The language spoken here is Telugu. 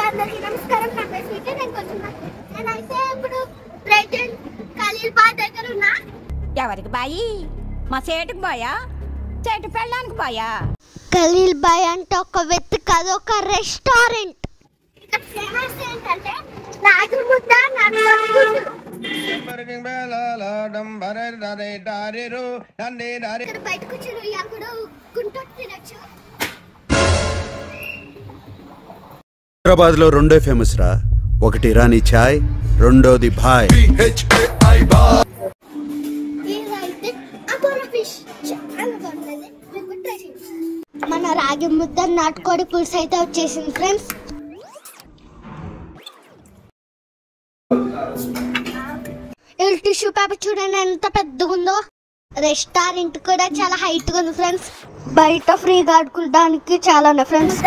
అందరికీ నమస్కారం. నా పేరు స్వీటీ. నేనైతే ఇప్పుడు ప్రెసిడెంట్ ఖలీల్ బాయ్ దగ్గర ఉన్నా. ఎవరికి బాయి? మా సేటుకు బాయా? సేటు పెళ్ళడానికి బాయా? ఖలీల్ బాయ్ అంటే ఒక వ్యక్తి కాదు, ఒక రెస్టారెంట్. ఇక్కడ ఫేమస్ ఏంటంటే రాగి ముద్ద, ఇక్కడ బయటకు వచ్చి రొయ్యలు కూడా కుంటూ తినచ్చు. హైదరాబాద్ లో రెండో ఫేమస్ రా. ఒకటి ఇరానీ చాయ్, రెండోది భాయ్. మన రాగి ముద్ద నాటుకోడి పులుసు అయితే వచ్చేసింది ఫ్రెండ్స్. ఈ టిష్యూ పేపర్ చూడండి ఎంత పెద్దగా ఉందో. రెస్టారెంట్ కూడా చాలా హైట్ గా ఉంది ఫ్రెండ్స్. బయట ఫ్రీగా ఆడుకోవడానికి చాలా ఉన్నాయి ఫ్రెండ్స్.